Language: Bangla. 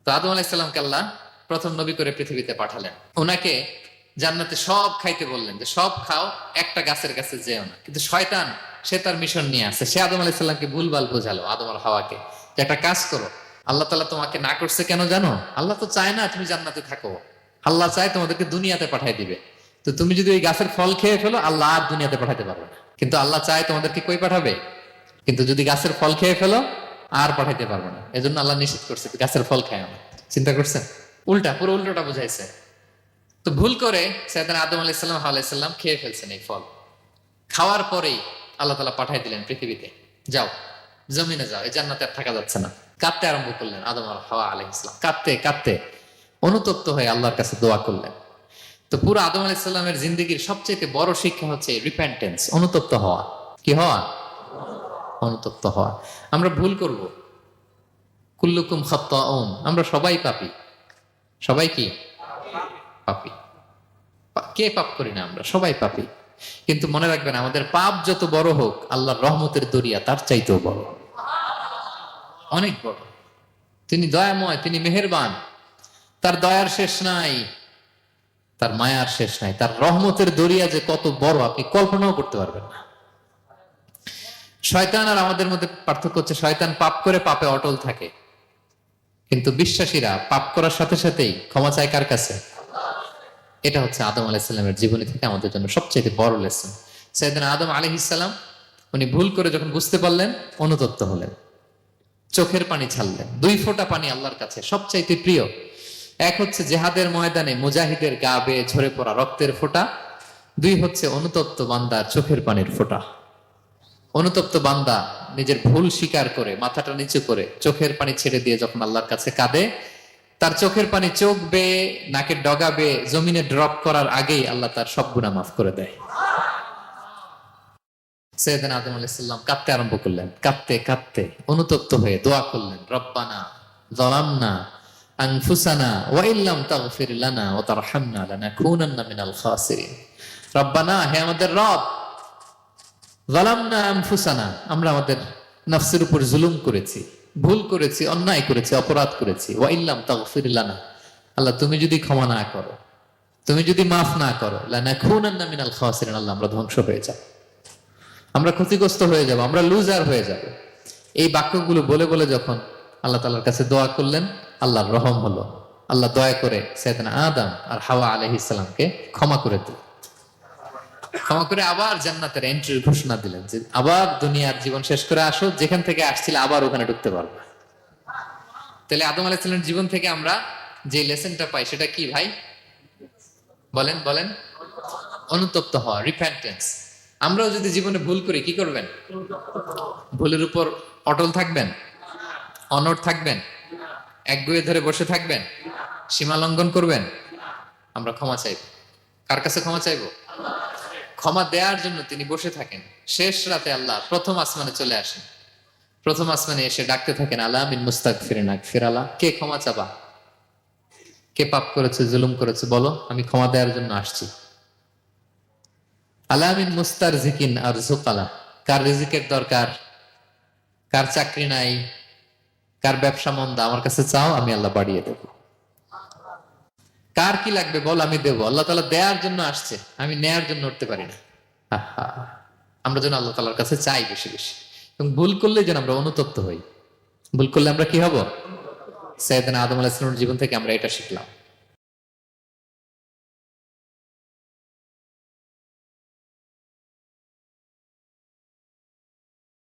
তো আদম আলাইহিসসালামকে আল্লাহ প্রথম নবী করে পৃথিবীতে পাঠালেন। ওনাকে জান্নাতে সব খাইতে বললেন যে সব খাও, একটা গাছের কাছে যেও না। কিন্তু শয়তান সে তার মিশন নিয়ে আসছে। সে আদম আলাইহিসসালামকে ভুলভাল বোঝালো, আদম আর হাওয়াকে, যে একটা কাজ করো, আল্লাহ তাআলা তোমাকে না করছে কেন জানো? আল্লাহ তো চায় না তুমি জান্নাতে থাকো, আল্লাহ চায় তোমাদেরকে দুনিয়াতে পাঠাই দিবে। তো তুমি যদি ওই গাছের ফল খেয়ে ফেলো, আল্লাহ আর দুনিয়াতে পাঠাতে পারবে না। কিন্তু আল্লাহ চায় তোমাদেরকে কই পাঠাবে? কিন্তু যদি গাছের ফল খেয়ে ফেলো, আর পাঠাইতে পারবে না। এজন্য আল্লাহ নিষেধ করছে গাছের ফল খায় না। চিন্তা করছেন? উল্টা, পুরো উল্টোটা বুঝাইছে। তো ভুল করে সাইয়েদনা আদম আলাইহিসসালাম, হাওয়া আলাইহিসসালাম খেয়ে ফেলছেন এই ফল। খাওয়ার পরেই আল্লাহ তাআলা পাঠাই দিলেন পৃথিবীতে, যাও জমিনে যাও, এই জান্নাতে আর থাকা যাচ্ছে না। কাঁদতে আরম্ভ করলেন আদম আর হাওয়া আলাইহিসসালাম, কাঁদতে কাঁদতে অনুতপ্ত হয়ে আল্লাহর কাছে দোয়া করলেন। তো পুরো আদম আলাইহিসসালামের জিন্দগির সবচেয়ে বড় শিক্ষা হচ্ছে রিপেন্টেন্স, অনুতপ্ত হওয়া। কি হওয়া? অনুতপ্ত হওয়া। আমরা ভুল করব, কুল্লুকুম খাত্তাউন, আমরা সবাই পাপী। সবাই কি পাপী? কে পাপ করি না? আমরা সবাই পাপী। কিন্তু মনে রাখবেন, আমাদের পাপ যত বড় হোক, আল্লাহর রহমতের দরিয়া তার চাইতেও বড়, অনেক বড়। তিনি দয়াময়, তিনি মেহেরবান, তার দয়ার শেষ নাই, তার মায়ার শেষ নাই। তার রহমতের দরিয়া যে কত বড় আপনি কল্পনাও করতে পারবেন না। শয়তান আর আমাদের মধ্যে পার্থক্য হচ্ছে, শয়তান পাপ করে পাপে অটল থাকে, কিন্তু বিশ্বাসীরা পাপ করার সাথে সাথেই ক্ষমা চায় কার কাছে? এটা হচ্ছে আদম আলাইহিসসালামের জীবনী থেকে আমাদের জন্য সবচেয়ে বড় লেসন। সাইয়েদনা আদম আলাইহিসসালাম উনি ভুল করে যখন বুঝতে পারলেন, অনুতপ্ত হলেন, চোখের পানি ছাড়লেন। 2 ফোঁটা পানি আল্লাহর কাছে সবচাইতে প্রিয়। এক হচ্ছে জেহাদের ময়দানে মুজাহিদের গা বেয়ে ঝরে পড়া রক্তের ফোঁটা, 2 হচ্ছে অনুতপ্ত বান্দার চোখের পানির ফোঁটা। অনুতপ্ত বান্দা নিজের ভুল স্বীকার করে মাথাটা নিচু করে চোখের পানি ছেড়ে দিয়ে যখন আল্লাহর কাছে কাঁদে, তার চোখের পানি চোখ বেয়ে নাকের ডগা বেয়ে জমিনে ড্রপ করার আগেই আল্লাহ তার সব গুনাহ মাফ করে দেয়। সাইয়েদনা আদম আলাইহিস সালাম কাঁদতে আরম্ভ করলেন, কাঁদতে কাঁদতে অনুতপ্ত হয়ে দোয়া করলেন, রব্বানা যালামনা আনফুসানা ওয়া ইল্লাম তাগফির লানা ওয়া তারহামনা লানাকুনান্না মিনাল খাসিরিন। রব্বানা, হে আমাদের রব, যালামনা আনফুসানা, আমরা আমাদের নফসের উপর জুলুম করেছি, ভুল করেছি, অন্যায় করেছি, অপরাধ করেছি। ওয়া ইল্লাম তাগফির লানা, আল্লাহ তুমি যদি ক্ষমা না করো, তুমি যদি মাফ না করো, লানাকুনান্না মিনাল খাসিরিন, আল্লাহ আমরা ধ্বংস হয়ে যাব, আমরা ক্ষতিগ্রস্ত হয়ে যাব, আমরা লুজার হয়ে যাব। এই বাক্যগুলো বলে বলে যখন আল্লাহ তাআলার কাছে দোয়া করলেন, আল্লাহর রহম হলো। আল্লাহ দয়া করে সাইয়েদনা আদম আর হাওয়া আলাইহিস সালামকে ক্ষমা করে দিলেন। ক্ষমা করে আবার জান্নাতের এন্ট্রির ঘোষণা দিলেন যে আবার দুনিয়ার জীবন শেষ করে আসো, যেখান থেকে আসছিলে আবার ওখানে ঢুকতে পারবে। তাহলে আদম আলাইহিস সালামের জীবন থেকে আমরা যে লেসনটা পাই সেটা কি ভাই? বলেন বলেন। অনুতপ্ত হওয়া, রিপেন্টেন্স। আমরাও যদি জীবনে ভুল করি কি করবেন? ভুলের উপর অটল থাকবেন? অনড় থাকবেন? একগুঁয়ে ধরে বসে থাকবেন? সীমা লঙ্ঘন করবেন? আমরা ক্ষমা চাইব। কার কাছে ক্ষমা চাইব? ক্ষমা দেওয়ার জন্য তিনি বসে থাকেন। শেষ রাতে আল্লাহ প্রথম আসমানে চলে আসেন। প্রথম আসমানে এসে ডাকতে থাকেন, আলা মিন মুস্তাগফিরিন আগফির আলা, কে ক্ষমা চাবা? কে পাপ করেছে, জুলুম করেছে, বলো, আমি ক্ষমা দেওয়ার জন্য আসছি। আলা মিন মুস্তারজিকিন আরযুক আলা, কার রিজিকের দরকার, কার চাকরি নাই, কার ব্যবসা মন্দা, আমার কাছে চাও, আমি আল্লাহ বাড়িয়ে দেব। কার কি লাগবে বল, আমি দেবো। আল্লাহ তাআলা দেওয়ার জন্য আসছে, আমি নেয়ার জন্য উঠতে পারি না। আহা, আমরা যেন আল্লাহ তাআলার কাছে চাই বেশি বেশি, এবং ভুল করলে যেন আমরা অনুতপ্ত হই। ভুল করলে আমরা কি হব? সাইয়েদনা আদম আলাইহিস সালামের জীবন থেকে আমরা এটা শিখলাম।